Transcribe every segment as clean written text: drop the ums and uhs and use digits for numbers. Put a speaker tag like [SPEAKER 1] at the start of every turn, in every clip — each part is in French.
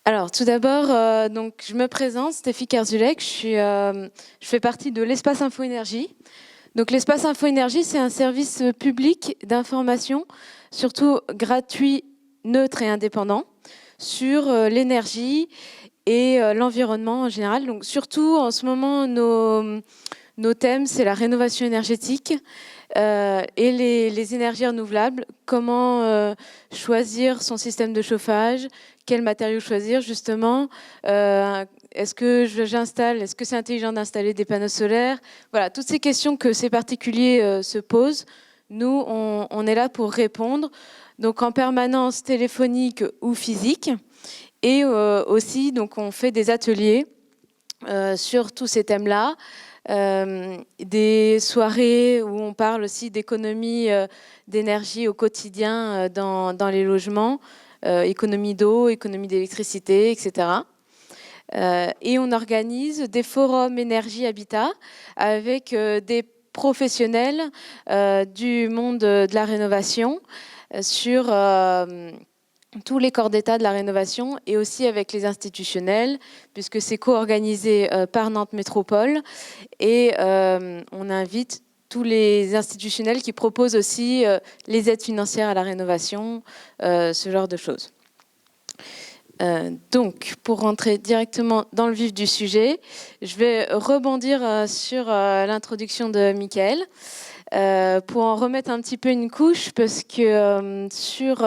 [SPEAKER 1] Alors, tout d'abord, donc, je me présente, Stéphie Kerzulek, je fais partie de l'Espace Info Énergie. Donc, l'Espace Info Énergie, c'est un service public d'information, surtout gratuit, neutre et indépendant, sur l'énergie et l'environnement en général. Donc, surtout, en ce moment, nos thèmes, c'est la rénovation énergétique et les énergies renouvelables. Comment choisir son système de chauffage, quels matériaux choisir justement, est-ce que est-ce que c'est intelligent d'installer des panneaux solaires? Voilà, toutes ces questions que ces particuliers se posent, nous, on est là pour répondre, donc en permanence téléphonique ou physique. Et aussi, donc, on fait des ateliers sur tous ces thèmes-là, des soirées où on parle aussi d'économie d'énergie au quotidien dans les logements, économie d'eau, économie d'électricité, etc. Et on organise des forums énergie habitat avec des professionnels du monde de la rénovation sur tous les corps d'état de la rénovation et aussi avec les institutionnels, puisque c'est co-organisé par Nantes Métropole. Et on invite tous les institutionnels qui proposent aussi les aides financières à la rénovation, ce genre de choses. Donc, pour rentrer directement dans le vif du sujet, je vais rebondir sur l'introduction de Michael pour en remettre un petit peu une couche, parce que sur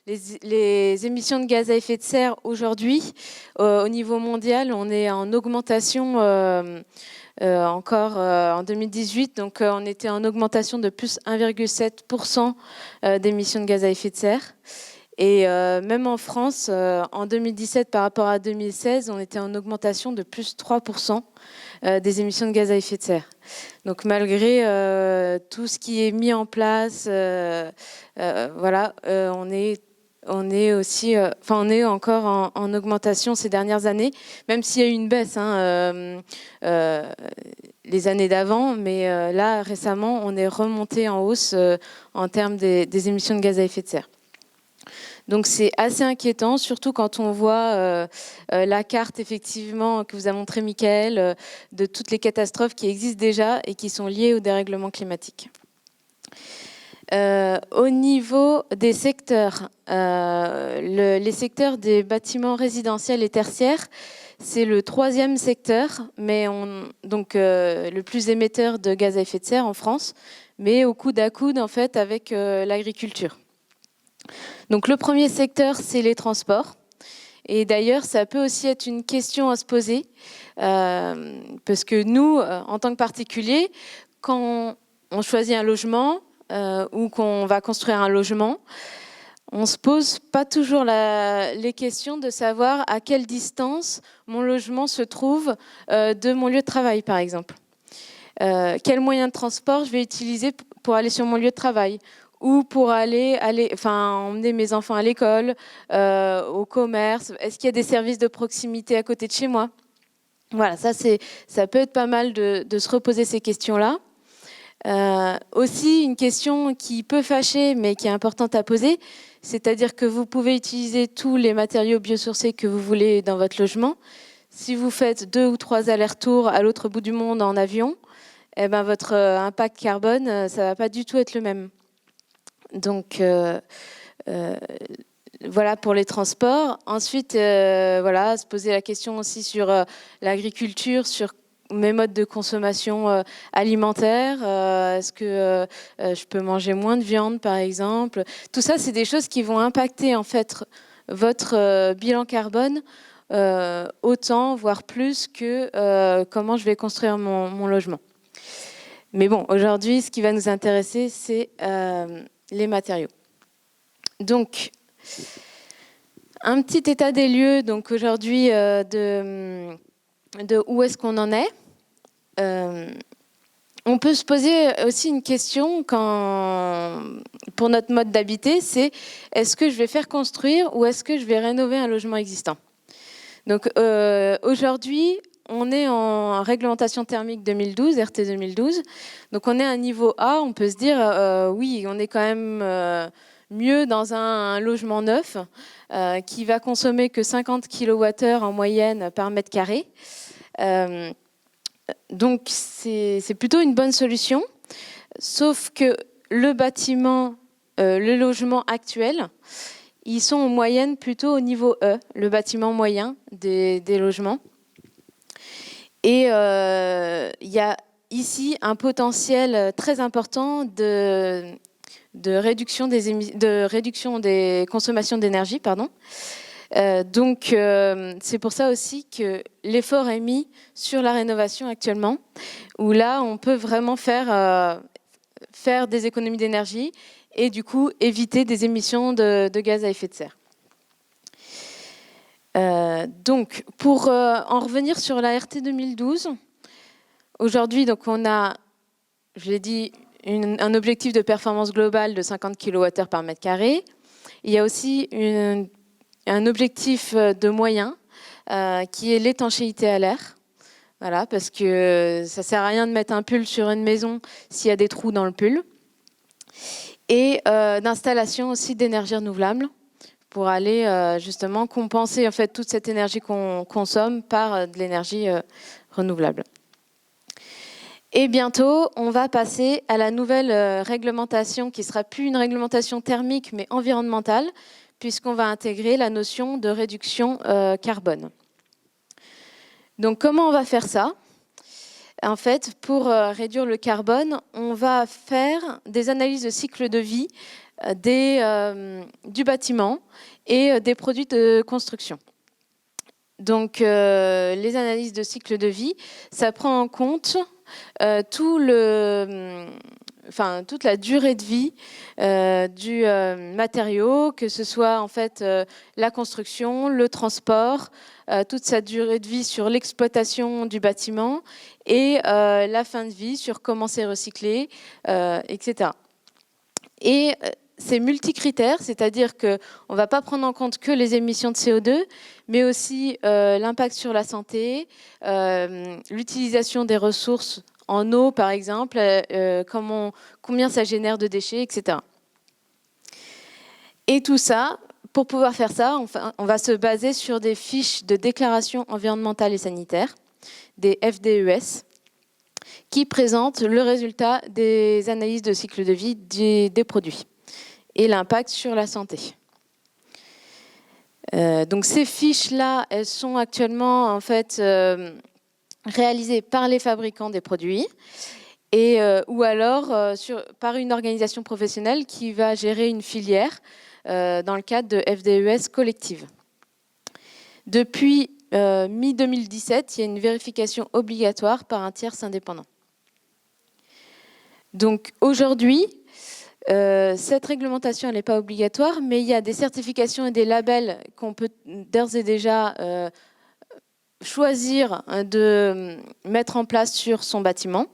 [SPEAKER 1] les émissions de gaz à effet de serre aujourd'hui, au niveau mondial, on est en augmentation encore en 2018. Donc, on était en augmentation de plus 1,7% d'émissions de gaz à effet de serre. Et même en France, en 2017 par rapport à 2016, on était en augmentation de plus 3% des émissions de gaz à effet de serre. Donc malgré tout ce qui est mis en place, voilà, on est aussi, on est encore en augmentation ces dernières années, même s'il y a eu une baisse les années d'avant, mais là récemment, on est remonté en hausse en termes des émissions de gaz à effet de serre. Donc c'est assez inquiétant, surtout quand on voit la carte effectivement que vous a montré Michael de toutes les catastrophes qui existent déjà et qui sont liées au dérèglement climatique. Au niveau des secteurs, les secteurs des bâtiments résidentiels et tertiaires, c'est le 3e secteur, mais donc le plus émetteur de gaz à effet de serre en France, mais au coude à coude en fait avec l'agriculture. Donc le premier secteur, c'est les transports. Et d'ailleurs, ça peut aussi être une question à se poser, parce que nous, en tant que particuliers, quand on choisit un logement ou qu'on va construire un logement, on ne se pose pas toujours les questions de savoir à quelle distance mon logement se trouve de mon lieu de travail, par exemple. Quel moyen de transport je vais utiliser pour aller sur mon lieu de travail, ou pour emmener mes enfants à l'école, au commerce. Est-ce qu'il y a des services de proximité à côté de chez moi? Voilà, ça peut être pas mal de se reposer ces questions-là. Aussi, une question qui peut fâcher, mais qui est importante à poser, c'est-à-dire que vous pouvez utiliser tous les matériaux biosourcés que vous voulez dans votre logement. Si vous faites 2 ou 3 allers-retours à l'autre bout du monde en avion, eh ben, votre impact carbone, ça ne va pas du tout être le même. Donc, voilà pour les transports. Ensuite, voilà, se poser la question aussi sur l'agriculture, sur mes modes de consommation alimentaire. Est-ce que je peux manger moins de viande, par exemple? Tout ça, c'est des choses qui vont impacter en fait votre bilan carbone autant, voire plus que comment je vais construire mon logement. Mais bon, aujourd'hui, ce qui va nous intéresser, c'est les matériaux. Donc, un petit état des lieux, donc aujourd'hui, de où est-ce qu'on en est. On peut se poser aussi une question pour notre mode d'habiter, c'est est-ce que je vais faire construire ou est-ce que je vais rénover un logement existant? Donc aujourd'hui, on est en réglementation thermique 2012, RT 2012. Donc on est à un niveau A, on peut se dire, oui, on est quand même mieux dans un logement neuf qui va consommer que 50 kWh en moyenne par mètre carré. Donc c'est plutôt une bonne solution, sauf que le bâtiment, le logement actuel, ils sont en moyenne plutôt au niveau E, le bâtiment moyen des logements. Et il y a ici un potentiel très important de réduction des consommations d'énergie. Donc c'est pour ça aussi que l'effort est mis sur la rénovation actuellement, où là on peut vraiment faire des économies d'énergie et du coup éviter des émissions de gaz à effet de serre. Donc, pour en revenir sur la RT 2012, aujourd'hui, donc on a, je l'ai dit, un objectif de performance globale de 50 kWh par mètre carré. Il y a aussi un objectif de moyen qui est l'étanchéité à l'air. Voilà, parce que ça ne sert à rien de mettre un pull sur une maison s'il y a des trous dans le pull. Et d'installation aussi d'énergie renouvelable, pour aller justement compenser en fait toute cette énergie qu'on consomme par de l'énergie renouvelable. Et bientôt, on va passer à la nouvelle réglementation qui ne sera plus une réglementation thermique mais environnementale, puisqu'on va intégrer la notion de réduction carbone. Donc comment on va faire ça ? En fait, pour réduire le carbone, on va faire des analyses de cycle de vie du bâtiment et des produits de construction. Donc, les analyses de cycle de vie, ça prend en compte toute la durée de vie du matériau, que ce soit en fait la construction, le transport, toute sa durée de vie sur l'exploitation du bâtiment et la fin de vie sur comment c'est recyclé, etc. Et c'est multicritères, c'est-à-dire qu'on ne va pas prendre en compte que les émissions de CO2, mais aussi l'impact sur la santé, l'utilisation des ressources en eau, par exemple, combien ça génère de déchets, etc. Et tout ça, pour pouvoir faire ça, on va se baser sur des fiches de déclaration environnementale et sanitaire, des FDES, qui présentent le résultat des analyses de cycle de vie des produits et l'impact sur la santé. Donc ces fiches-là, elles sont actuellement en fait réalisées par les fabricants des produits ou alors par une organisation professionnelle qui va gérer une filière dans le cadre de FDES collectives. Depuis mi-2017, il y a une vérification obligatoire par un tiers indépendant. Donc aujourd'hui, cette réglementation elle n'est pas obligatoire, mais il y a des certifications et des labels qu'on peut d'ores et déjà choisir de mettre en place sur son bâtiment,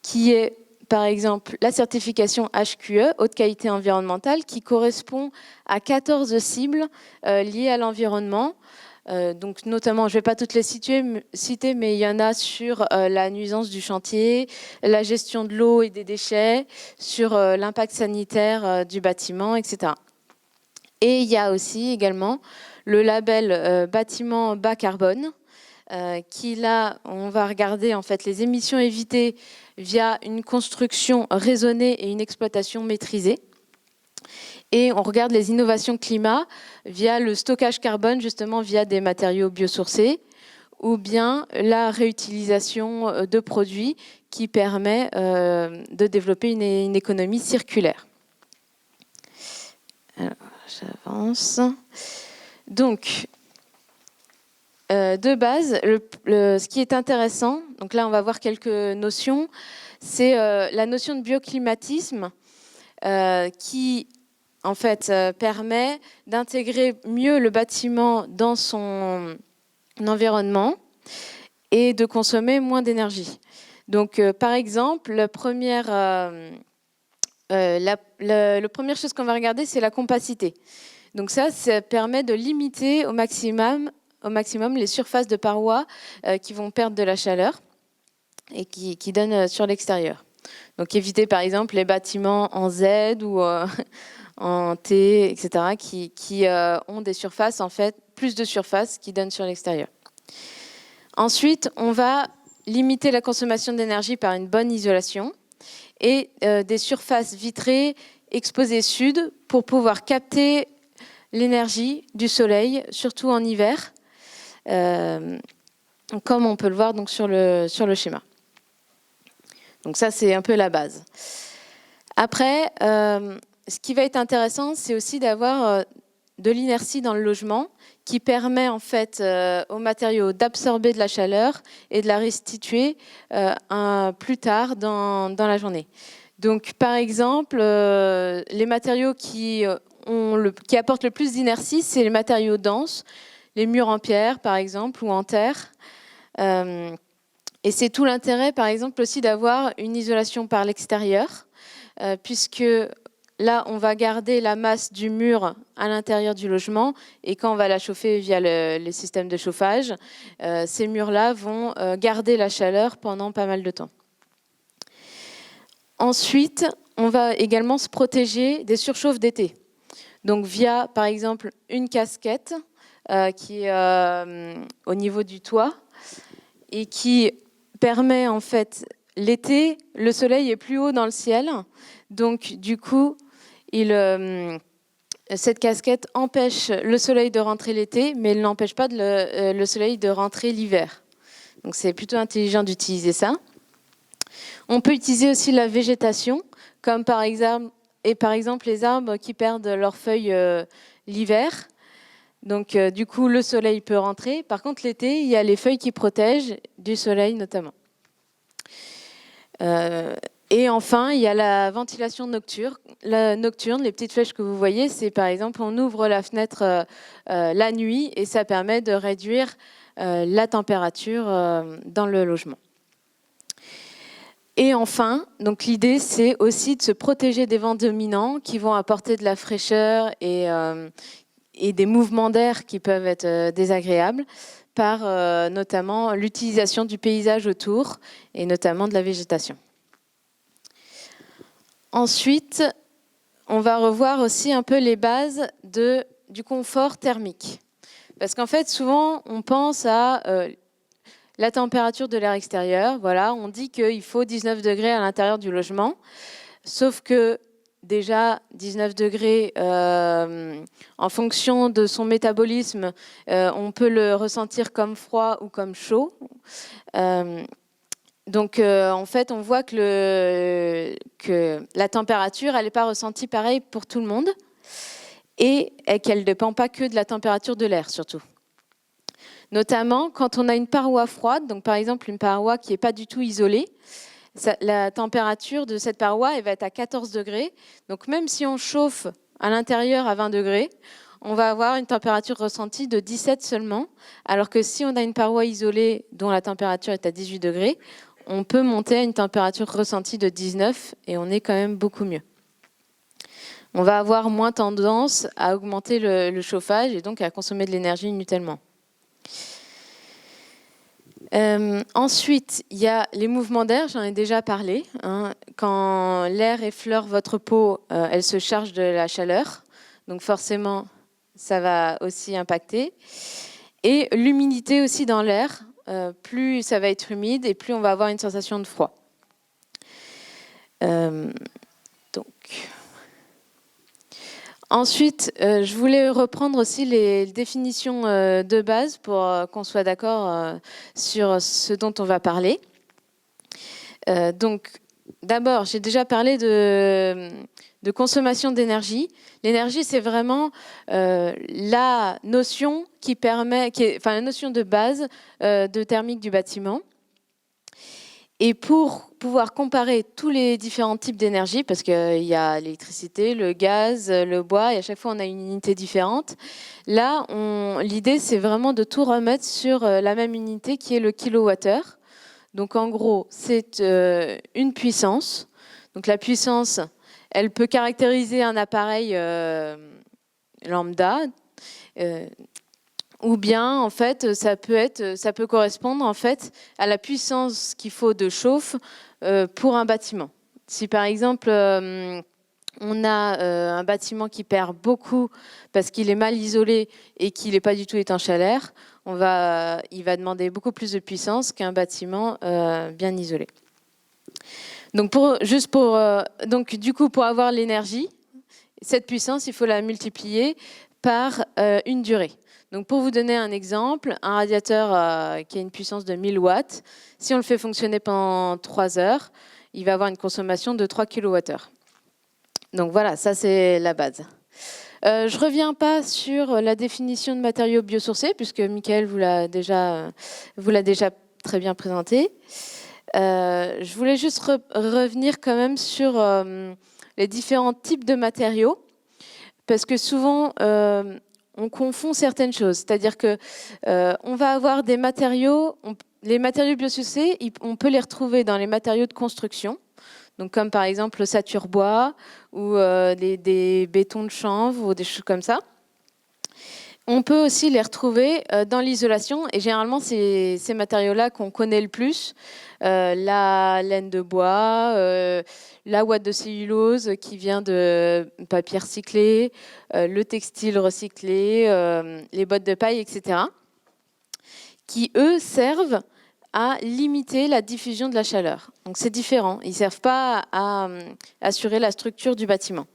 [SPEAKER 1] qui est par exemple la certification HQE, haute qualité environnementale, qui correspond à 14 cibles liées à l'environnement. Donc notamment, je ne vais pas toutes les citer, mais il y en a sur la nuisance du chantier, la gestion de l'eau et des déchets, sur l'impact sanitaire du bâtiment, etc. Et il y a aussi également le label bâtiment bas carbone, qui là, on va regarder en fait les émissions évitées via une construction raisonnée et une exploitation maîtrisée. Et on regarde les innovations climat via le stockage carbone, justement via des matériaux biosourcés, ou bien la réutilisation de produits qui permet de développer une économie circulaire. Alors, j'avance. Donc, de base, ce qui est intéressant, donc là on va voir quelques notions, c'est la notion de bioclimatisme qui en fait, permet d'intégrer mieux le bâtiment dans son environnement et de consommer moins d'énergie. Donc, par exemple, la première chose qu'on va regarder, c'est la compacité. Donc ça permet de limiter au maximum les surfaces de parois qui vont perdre de la chaleur et qui donnent sur l'extérieur. Donc éviter, par exemple, les bâtiments en Z ou en T, etc., qui ont des surfaces, en fait, plus de surface qui donnent sur l'extérieur. Ensuite, on va limiter la consommation d'énergie par une bonne isolation et des surfaces vitrées exposées sud pour pouvoir capter l'énergie du soleil, surtout en hiver, comme on peut le voir donc, sur le schéma. Donc ça, c'est un peu la base. Après, ce qui va être intéressant, c'est aussi d'avoir de l'inertie dans le logement qui permet en fait aux matériaux d'absorber de la chaleur et de la restituer plus tard dans la journée. Donc par exemple, les matériaux qui apportent le plus d'inertie, c'est les matériaux denses, les murs en pierre par exemple ou en terre. Et c'est tout l'intérêt par exemple aussi d'avoir une isolation par l'extérieur, puisque là, on va garder la masse du mur à l'intérieur du logement et quand on va la chauffer via les systèmes de chauffage, ces murs-là vont garder la chaleur pendant pas mal de temps. Ensuite, on va également se protéger des surchauffes d'été. Donc via, par exemple, une casquette qui est au niveau du toit et qui permet en fait, l'été, le soleil est plus haut dans le ciel, donc du coup, cette casquette empêche le soleil de rentrer l'été, mais elle n'empêche pas le soleil de rentrer l'hiver. Donc c'est plutôt intelligent d'utiliser ça. On peut utiliser aussi la végétation, comme par exemple les arbres qui perdent leurs feuilles l'hiver. Donc du coup, le soleil peut rentrer. Par contre, l'été, il y a les feuilles qui protègent du soleil notamment. Et enfin, il y a la ventilation nocturne. La nocturne, les petites flèches que vous voyez, c'est par exemple, on ouvre la fenêtre la nuit et ça permet de réduire la température dans le logement. Et enfin, donc l'idée, c'est aussi de se protéger des vents dominants qui vont apporter de la fraîcheur et des mouvements d'air qui peuvent être désagréables par notamment l'utilisation du paysage autour et notamment de la végétation. Ensuite, on va revoir aussi un peu les bases du confort thermique. Parce qu'en fait, souvent, on pense à la température de l'air extérieur. Voilà, on dit qu'il faut 19 degrés à l'intérieur du logement. Sauf que déjà, 19 degrés, en fonction de son métabolisme, on peut le ressentir comme froid ou comme chaud. Donc, en fait, on voit que la température, elle n'est pas ressentie pareil pour tout le monde et qu'elle ne dépend pas que de la température de l'air, surtout. Notamment, quand on a une paroi froide, donc par exemple une paroi qui n'est pas du tout isolée, la température de cette paroi elle va être à 14 degrés. Donc, même si on chauffe à l'intérieur à 20 degrés, on va avoir une température ressentie de 17 seulement, alors que si on a une paroi isolée dont la température est à 18 degrés, on peut monter à une température ressentie de 19 et on est quand même beaucoup mieux. On va avoir moins tendance à augmenter le chauffage et donc à consommer de l'énergie inutilement. Ensuite, il y a les mouvements d'air, j'en ai déjà parlé. Quand l'air effleure votre peau, elle se charge de la chaleur. Donc forcément, ça va aussi impacter. Et l'humidité aussi dans l'air. Plus ça va être humide et plus on va avoir une sensation de froid. Ensuite, je voulais reprendre aussi les définitions de base pour qu'on soit d'accord sur ce dont on va parler. Donc, d'abord, j'ai déjà parlé de consommation d'énergie. L'énergie, c'est vraiment la notion la notion de base de thermique du bâtiment. Et pour pouvoir comparer tous les différents types d'énergie, parce qu'il y a l'électricité, le gaz, le bois, et à chaque fois on a une unité différente, là, l'idée c'est vraiment de tout remettre sur la même unité qui est le kilowattheure. Donc en gros, c'est une puissance. Donc la puissance, elle peut caractériser un appareil lambda, ou bien en fait ça peut correspondre en fait à la puissance qu'il faut de chauffe pour un bâtiment. Si par exemple on a un bâtiment qui perd beaucoup parce qu'il est mal isolé et qu'il n'est pas du tout étanche à l'air, il va demander beaucoup plus de puissance qu'un bâtiment bien isolé. Donc, du coup, pour avoir l'énergie, cette puissance, il faut la multiplier par une durée. Donc, pour vous donner un exemple, un radiateur qui a une puissance de 1000 watts, si on le fait fonctionner pendant 3 heures, il va avoir une consommation de 3 kWh. Donc voilà, ça c'est la base. Je ne reviens pas sur la définition de matériaux biosourcés, puisque Michael vous l'a déjà très bien présenté. Je voulais juste revenir quand même sur les différents types de matériaux, parce que souvent on confond certaines choses. C'est-à-dire que on va avoir des matériaux, les matériaux biosourcés, on peut les retrouver dans les matériaux de construction. Donc comme par exemple l'ossature bois ou des bétons de chanvre ou des choses comme ça. On peut aussi les retrouver dans l'isolation et généralement c'est ces matériaux-là qu'on connaît le plus. La laine de bois, la ouate de cellulose qui vient de papier recyclé, le textile recyclé, les bottes de paille, etc. qui eux servent à limiter la diffusion de la chaleur. Donc c'est différent, ils ne servent pas à assurer la structure du bâtiment.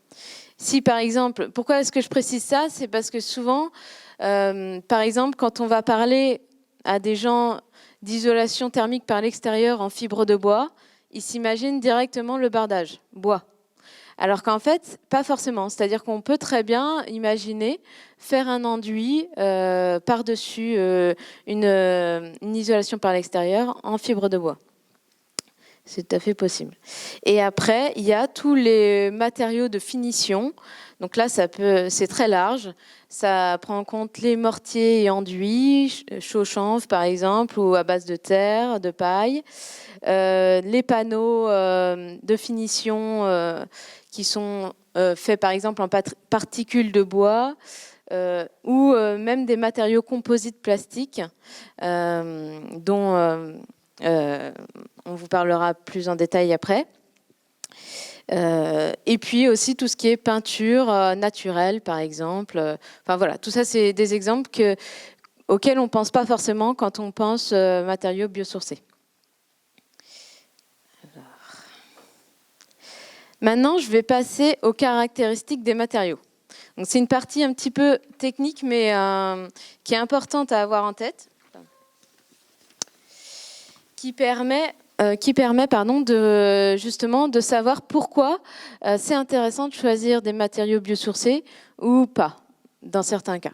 [SPEAKER 1] Si par exemple, pourquoi est-ce que je précise ça? C'est parce que souvent, par exemple, quand on va parler à des gens d'isolation thermique par l'extérieur en fibre de bois, ils s'imaginent directement le bardage, bois. Alors qu'en fait, pas forcément. C'est-à-dire qu'on peut très bien imaginer faire un enduit par-dessus une isolation par l'extérieur en fibre de bois. C'est tout à fait possible. Et après, il y a tous les matériaux de finition. Donc là, c'est très large. Ça prend en compte les mortiers et enduits, chaux chanvre par exemple, ou à base de terre, de paille. Les panneaux de finition qui sont faits par exemple en particules de bois ou même des matériaux composites plastiques dont on vous parlera plus en détail après. Et puis aussi tout ce qui est peinture naturelle par exemple. Enfin voilà, tout ça c'est des exemples auxquels on ne pense pas forcément quand on pense matériaux biosourcés. Maintenant, je vais passer aux caractéristiques des matériaux. Donc, c'est une partie un petit peu technique, mais qui est importante à avoir en tête, qui permet justement de savoir pourquoi c'est intéressant de choisir des matériaux biosourcés ou pas, dans certains cas.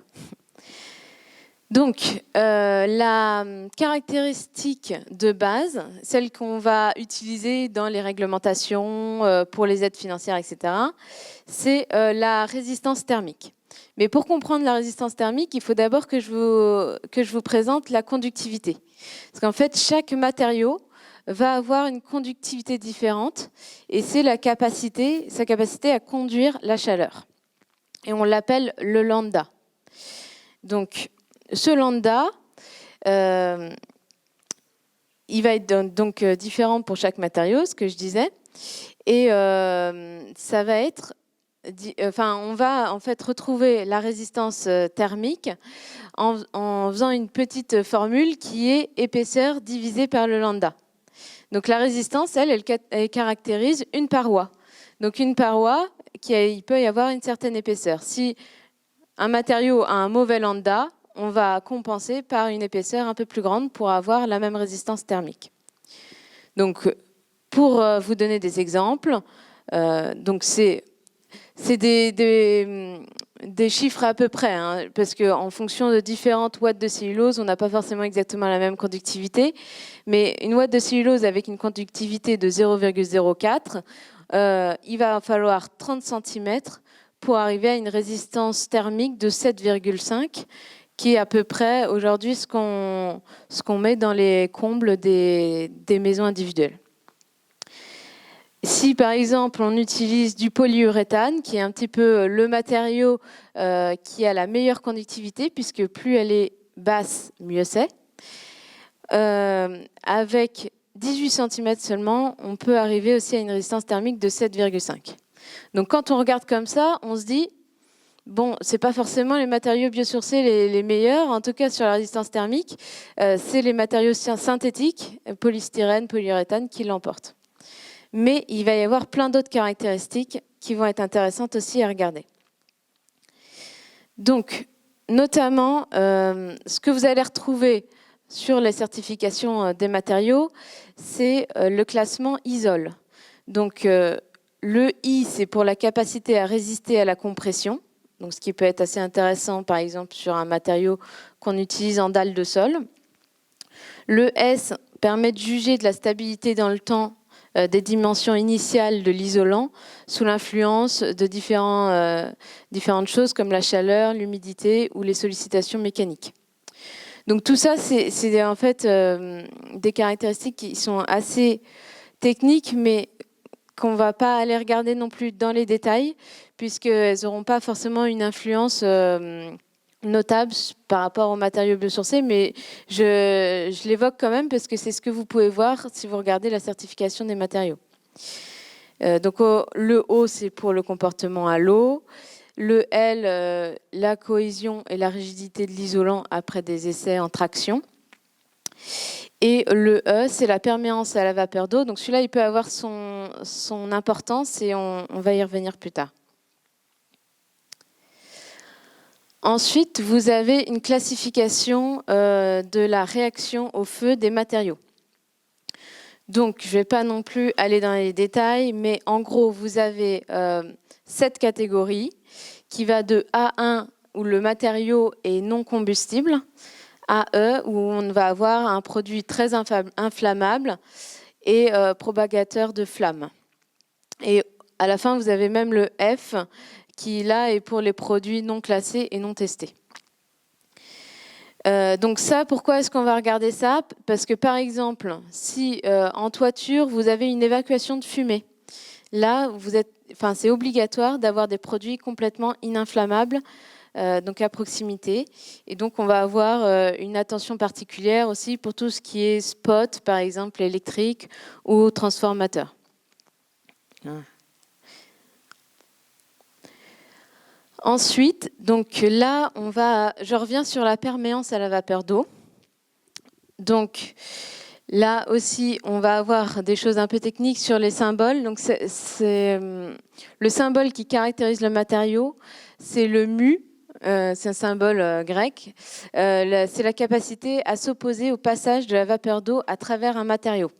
[SPEAKER 1] Donc, la caractéristique de base, celle qu'on va utiliser dans les réglementations pour les aides financières, etc., c'est la résistance thermique. Mais pour comprendre la résistance thermique, il faut d'abord que je vous présente la conductivité. Parce qu'en fait, chaque matériau va avoir une conductivité différente et c'est sa capacité à conduire la chaleur. Et on l'appelle le lambda. Donc, ce lambda, il va être donc différent pour chaque matériau, ce que je disais, et ça va être, on va en fait retrouver la résistance thermique en faisant une petite formule qui est épaisseur divisée par le lambda. Donc la résistance, elle caractérise une paroi. Donc une paroi, il peut y avoir une certaine épaisseur. Si un matériau a un mauvais lambda, on va compenser par une épaisseur un peu plus grande pour avoir la même résistance thermique. Donc, pour vous donner des exemples, donc c'est des chiffres à peu près, hein, parce qu'en fonction de différentes watts de cellulose, on n'a pas forcément exactement la même conductivité, mais une watt de cellulose avec une conductivité de 0,04, il va falloir 30 cm pour arriver à une résistance thermique de 7,5, qui est à peu près aujourd'hui ce qu'on met dans les combles des maisons individuelles. Si par exemple on utilise du polyuréthane, qui est un petit peu le matériau qui a la meilleure conductivité, puisque plus elle est basse, mieux c'est, avec 18 cm seulement, on peut arriver aussi à une résistance thermique de 7,5. Donc quand on regarde comme ça, on se dit, bon, c'est pas forcément les matériaux biosourcés les meilleurs, en tout cas sur la résistance thermique, c'est les matériaux synthétiques, polystyrène, polyuréthane, qui l'emportent. Mais il va y avoir plein d'autres caractéristiques qui vont être intéressantes aussi à regarder. Donc, notamment, ce que vous allez retrouver sur les certifications des matériaux, c'est le classement ISOL. Donc, le I, c'est pour la capacité à résister à la compression. Donc, ce qui peut être assez intéressant, par exemple, sur un matériau qu'on utilise en dalle de sol. Le S permet de juger de la stabilité dans le temps des dimensions initiales de l'isolant sous l'influence de différentes choses comme la chaleur, l'humidité ou les sollicitations mécaniques. Donc tout ça, c'est en fait des caractéristiques qui sont assez techniques, mais qu'on ne va pas aller regarder non plus dans les détails, puisqu'elles n'auront pas forcément une influence notable par rapport aux matériaux biosourcés, mais je l'évoque quand même parce que c'est ce que vous pouvez voir si vous regardez la certification des matériaux. Donc le O, c'est pour le comportement à l'eau. Le L, la cohésion et la rigidité de l'isolant après des essais en traction. Et le E, c'est la perméance à la vapeur d'eau. Donc celui-là, il peut avoir son importance et on va y revenir plus tard. Ensuite, vous avez une classification de la réaction au feu des matériaux. Donc, je ne vais pas non plus aller dans les détails, mais en gros, vous avez 7 catégories qui va de A1, où le matériau est non combustible, à E, où on va avoir un produit très inflammable et propagateur de flammes. Et à la fin, vous avez même le F, qui là est pour les produits non classés et non testés. Donc ça, pourquoi est-ce qu'on va regarder ça? Parce que par exemple, si en toiture, vous avez une évacuation de fumée, là, c'est obligatoire d'avoir des produits complètement ininflammables, donc à proximité. Et donc, on va avoir une attention particulière aussi pour tout ce qui est spot, par exemple électrique ou transformateur. Ensuite, donc là, je reviens sur la perméance à la vapeur d'eau. Donc là aussi, on va avoir des choses un peu techniques sur les symboles. Donc c'est le symbole qui caractérise le matériau, c'est le mu. C'est un symbole grec. C'est la capacité à s'opposer au passage de la vapeur d'eau à travers un matériau.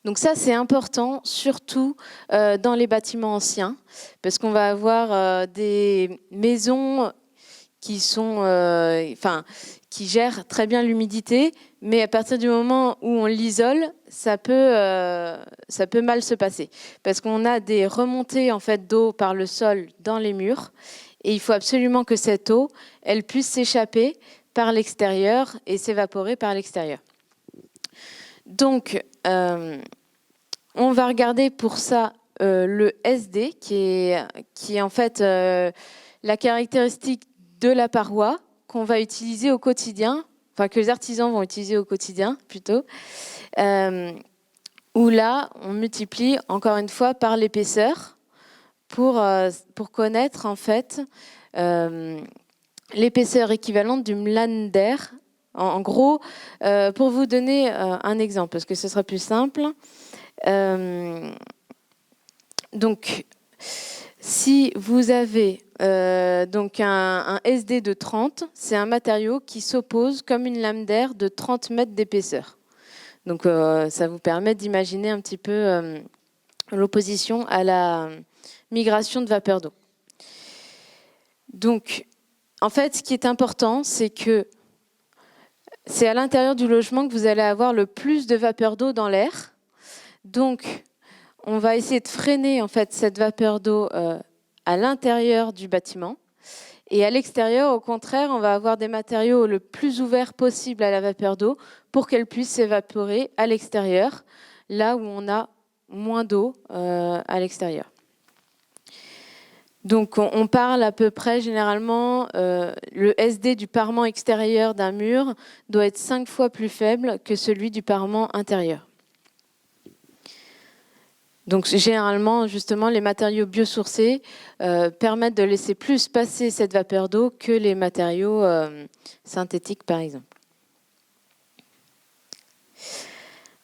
[SPEAKER 1] Donc ça, c'est important, surtout dans les bâtiments anciens, parce qu'on va avoir des maisons qui gèrent très bien l'humidité, mais à partir du moment où on l'isole, ça peut mal se passer, parce qu'on a des remontées en fait d'eau par le sol dans les murs, et il faut absolument que cette eau, elle puisse s'échapper par l'extérieur et s'évaporer par l'extérieur. Donc, on va regarder pour ça le SD, qui est en fait la caractéristique de la paroi qu'on va utiliser au quotidien, enfin que les artisans vont utiliser au quotidien plutôt, où là, on multiplie encore une fois par l'épaisseur pour connaître en fait l'épaisseur équivalente du melander. En gros, pour vous donner un exemple, parce que ce sera plus simple, donc si vous avez donc un SD de 30, c'est un matériau qui s'oppose comme une lame d'air de 30 mètres d'épaisseur. Donc ça vous permet d'imaginer un petit peu l'opposition à la migration de vapeur d'eau. Donc en fait, ce qui est important, c'est que c'est à l'intérieur du logement que vous allez avoir le plus de vapeur d'eau dans l'air. Donc, on va essayer de freiner en fait cette vapeur d'eau à l'intérieur du bâtiment. Et à l'extérieur, au contraire, on va avoir des matériaux le plus ouverts possible à la vapeur d'eau pour qu'elle puisse s'évaporer à l'extérieur, là où on a moins d'eau à l'extérieur. Donc, on parle à peu près, généralement, le SD du parement extérieur d'un mur doit être 5 fois plus faible que celui du parement intérieur. Donc généralement, justement, les matériaux biosourcés permettent de laisser plus passer cette vapeur d'eau que les matériaux synthétiques, par exemple.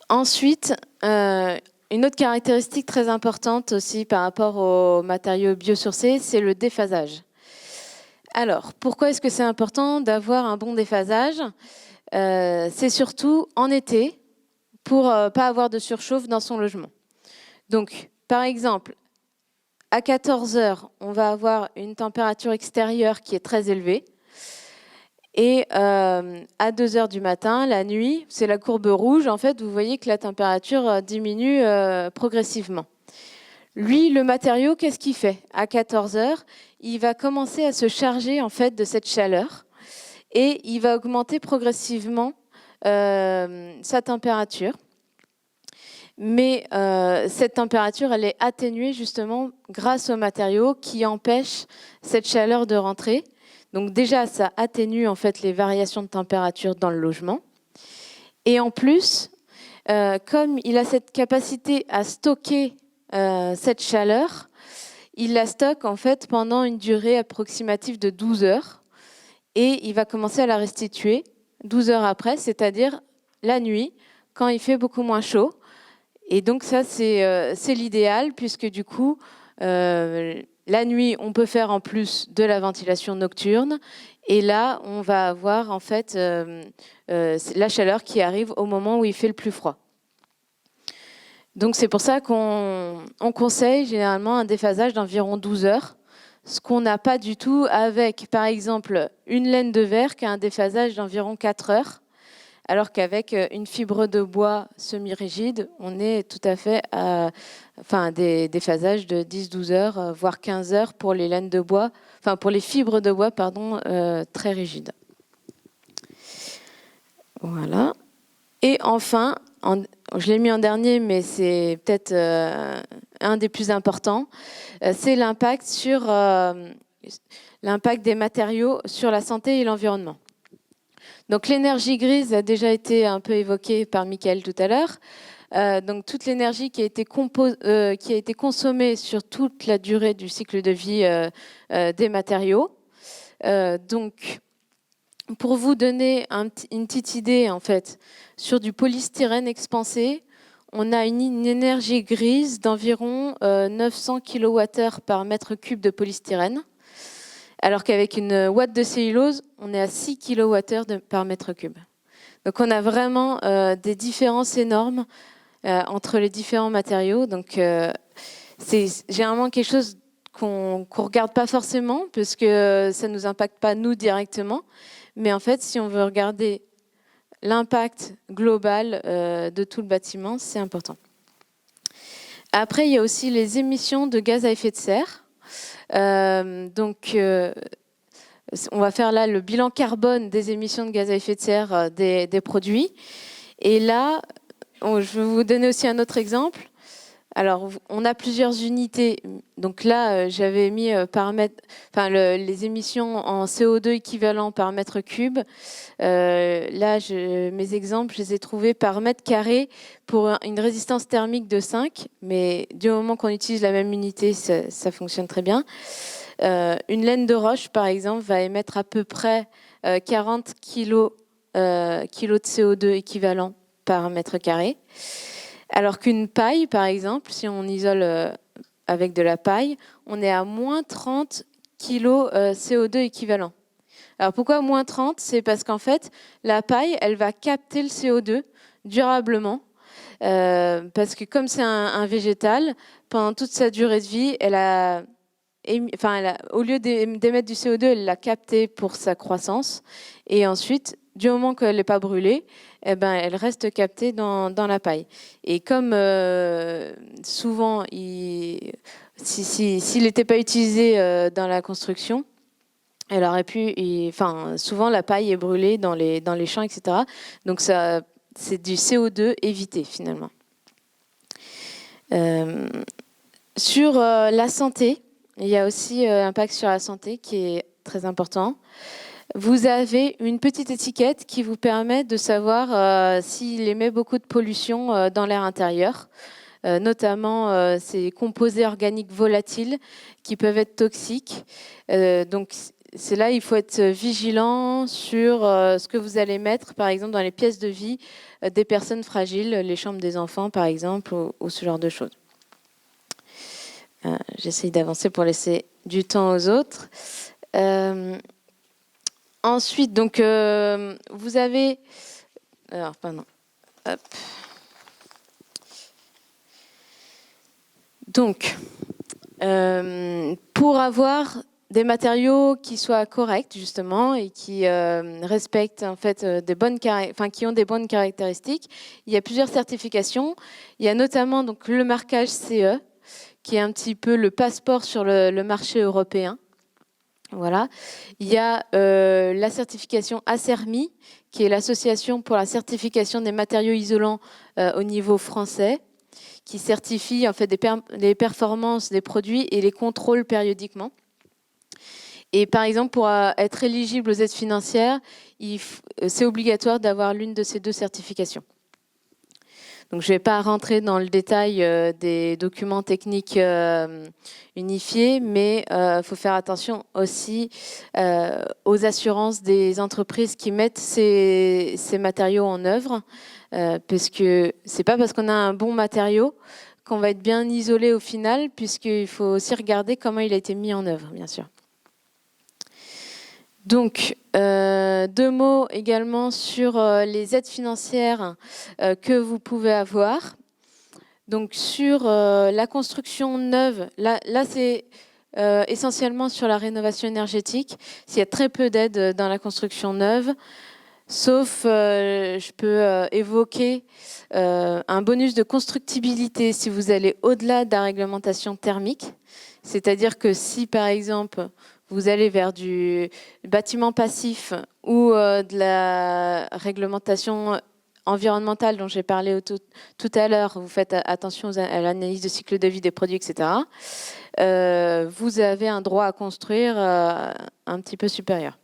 [SPEAKER 1] Ensuite, une autre caractéristique très importante aussi par rapport aux matériaux biosourcés, c'est le déphasage. Alors, pourquoi est-ce que c'est important d'avoir un bon déphasage? C'est surtout en été, pour pas avoir de surchauffe dans son logement. Donc, par exemple, à 14 heures, on va avoir une température extérieure qui est très élevée. Et à 2 heures du matin, la nuit, c'est la courbe rouge. En fait, vous voyez que la température diminue progressivement. Lui, le matériau, qu'est-ce qu'il fait? À 14 heures, il va commencer à se charger en fait de cette chaleur et il va augmenter progressivement sa température. Mais cette température, elle est atténuée justement grâce au matériau qui empêche cette chaleur de rentrer. Donc déjà, ça atténue en fait les variations de température dans le logement. Et en plus, comme il a cette capacité à stocker cette chaleur, il la stocke en fait pendant une durée approximative de 12 heures. Et il va commencer à la restituer 12 heures après, c'est-à-dire la nuit, quand il fait beaucoup moins chaud. Et donc ça, c'est l'idéal, puisque du coup, la nuit, on peut faire en plus de la ventilation nocturne. Et là, on va avoir en fait la chaleur qui arrive au moment où il fait le plus froid. Donc c'est pour ça qu'on conseille généralement un déphasage d'environ 12 heures, ce qu'on n'a pas du tout avec, par exemple, une laine de verre qui a un déphasage d'environ 4 heures. Alors qu'avec une fibre de bois semi-rigide, on est tout à fait à des phasages de 10-12 heures, voire 15 heures pour les laines de bois, pour les fibres de bois, pardon, très rigides. Voilà. Et enfin, je l'ai mis en dernier, mais c'est peut-être un des plus importants, c'est l'impact des matériaux sur la santé et l'environnement. Donc l'énergie grise a déjà été un peu évoquée par Mickaël tout à l'heure. Donc toute l'énergie qui a été consommée sur toute la durée du cycle de vie des matériaux. Donc pour vous donner une petite idée en fait sur du polystyrène expansé, on a une énergie grise d'environ 900 kWh par mètre cube de polystyrène. Alors qu'avec une ouate de cellulose, on est à 6 kWh par mètre cube. Donc on a vraiment des différences énormes entre les différents matériaux. Donc c'est généralement quelque chose qu'on ne regarde pas forcément, parce que ça ne nous impacte pas nous directement. Mais en fait, si on veut regarder l'impact global de tout le bâtiment, c'est important. Après, il y a aussi les émissions de gaz à effet de serre. On va faire là le bilan carbone des émissions de gaz à effet de serre des produits. Et là, je vais vous donner aussi un autre exemple. Alors, on a plusieurs unités. Donc là, j'avais mis les émissions en CO2 équivalent par mètre cube. Là, mes exemples, je les ai trouvés par mètre carré pour une résistance thermique de 5. Mais du moment qu'on utilise la même unité, ça fonctionne très bien. Une laine de roche, par exemple, va émettre à peu près 40 kg de CO2 équivalent par mètre carré. Alors qu'une paille, par exemple, si on isole avec de la paille, on est à moins 30 kg CO2 équivalent. Alors pourquoi moins 30? C'est parce qu'en fait, la paille, elle va capter le CO2 durablement. Parce que comme c'est un végétal, pendant toute sa durée de vie, au lieu d'émettre du CO2, elle l'a capté pour sa croissance. Et ensuite, du moment qu'elle n'est pas brûlée, elle reste captée dans la paille. Et comme souvent, s'il n'était pas utilisé dans la construction, elle aurait pu... souvent, la paille est brûlée dans les champs, etc. Donc, c'est du CO2 évité, finalement. Sur la santé, il y a aussi un impact sur la santé qui est très important. Vous avez une petite étiquette qui vous permet de savoir s'il émet beaucoup de pollution dans l'air intérieur. notamment ces composés organiques volatiles qui peuvent être toxiques. Donc c'est là, il faut être vigilant sur ce que vous allez mettre, par exemple, dans les pièces de vie des personnes fragiles, les chambres des enfants, par exemple, ou ce genre de choses. J'essaye d'avancer pour laisser du temps aux autres. Ensuite, donc, vous avez... Alors, pardon. Hop. Donc, pour avoir des matériaux qui soient corrects, justement, et qui respectent, en fait, qui ont des bonnes caractéristiques, il y a plusieurs certifications. Il y a notamment donc, le marquage CE, qui est un petit peu le passeport sur le marché européen. Voilà. Il y a la certification ACERMI, qui est l'association pour la certification des matériaux isolants au niveau français, qui certifie en fait les performances des produits et les contrôle périodiquement. Et par exemple, pour être éligible aux aides financières, c'est obligatoire d'avoir l'une de ces deux certifications. Donc, je ne vais pas rentrer dans le détail des documents techniques unifiés, mais il faut faire attention aussi aux assurances des entreprises qui mettent ces matériaux en œuvre, puisque ce n'est pas parce qu'on a un bon matériau qu'on va être bien isolé au final, puisqu'il faut aussi regarder comment il a été mis en œuvre, bien sûr. Donc, 2 mots également sur les aides financières que vous pouvez avoir. Donc, sur la construction neuve, là c'est essentiellement sur la rénovation énergétique. Il y a très peu d'aides dans la construction neuve, sauf, je peux évoquer un bonus de constructibilité si vous allez au-delà de la réglementation thermique. C'est-à-dire que si, par exemple, vous allez vers du bâtiment passif ou de la réglementation environnementale dont j'ai parlé tout à l'heure, vous faites attention à l'analyse de cycle de vie des produits, etc., vous avez un droit à construire un petit peu supérieur.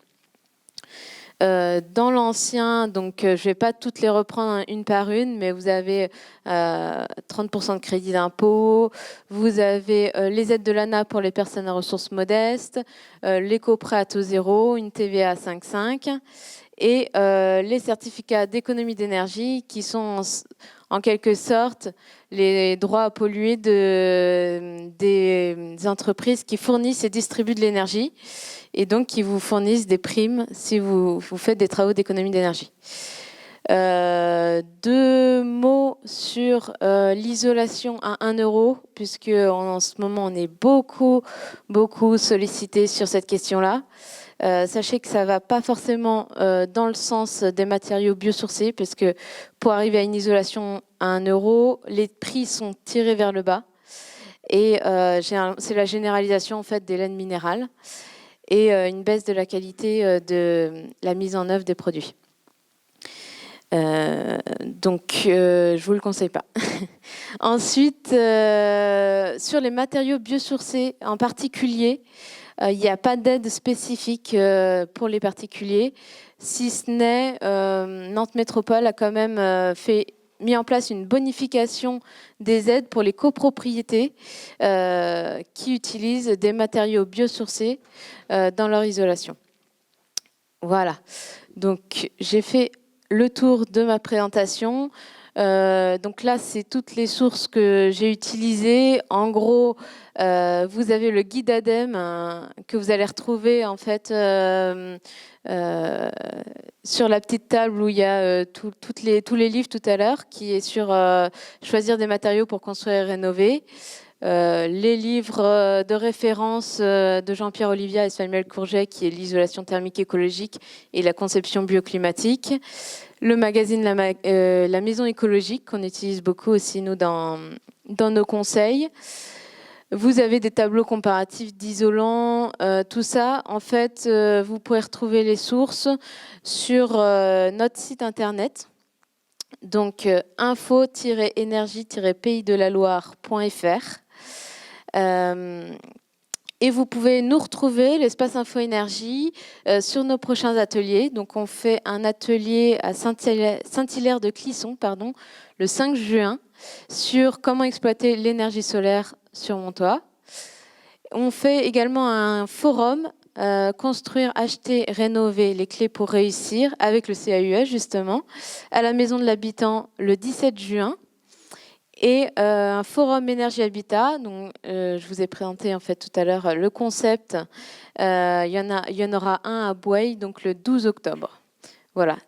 [SPEAKER 1] Dans l'ancien, donc je ne vais pas toutes les reprendre une par une, mais vous avez 30% de crédit d'impôt, vous avez les aides de l'ANA pour les personnes à ressources modestes, l'éco-prêt à taux zéro, une TVA à 5,5 et les certificats d'économie d'énergie qui sont en quelque sorte les droits à polluer des entreprises qui fournissent et distribuent de l'énergie et donc qui vous fournissent des primes si vous faites des travaux d'économie d'énergie. 2 mots sur l'isolation à 1 €, puisque en ce moment on est beaucoup sollicité sur cette question-là. Sachez que ça ne va pas forcément dans le sens des matériaux biosourcés, parce que pour arriver à une isolation à 1 €, les prix sont tirés vers le bas. Et c'est la généralisation en fait, des laines minérales et une baisse de la qualité de la mise en œuvre des produits. Donc, je ne vous le conseille pas. Ensuite, sur les matériaux biosourcés en particulier, il n'y a pas d'aide spécifique pour les particuliers, si ce n'est Nantes Métropole a quand même mis en place une bonification des aides pour les copropriétés qui utilisent des matériaux biosourcés dans leur isolation. Voilà, donc j'ai fait le tour de ma présentation. Donc là, c'est toutes les sources que j'ai utilisées. En gros, vous avez le guide ADEME que vous allez retrouver en fait sur la petite table où il y a tous les livres tout à l'heure, qui est sur choisir des matériaux pour construire et rénover. Les livres de référence de Jean-Pierre Olivia et Samuel Courget, qui est l'isolation thermique écologique et la conception bioclimatique. Le magazine La Maison écologique, qu'on utilise beaucoup aussi, nous, dans nos conseils. Vous avez des tableaux comparatifs d'isolants, tout ça. En fait, vous pouvez retrouver les sources sur notre site internet. Donc, info-énergie-pays-de-la-Loire.fr. Et vous pouvez nous retrouver, l'Espace Info Énergie, sur nos prochains ateliers. Donc, on fait un atelier à Saint-Hilaire de Clisson, pardon, le 5 juin, sur comment exploiter l'énergie solaire sur mon toit. On fait également un forum, construire, acheter, rénover, les clés pour réussir, avec le CAUE justement, à la Maison de l'Habitant le 17 juin. Et un forum énergie habitat, donc je vous ai présenté en fait tout à l'heure le concept. Il y en aura un à Bouaye, donc le 12 octobre. Voilà.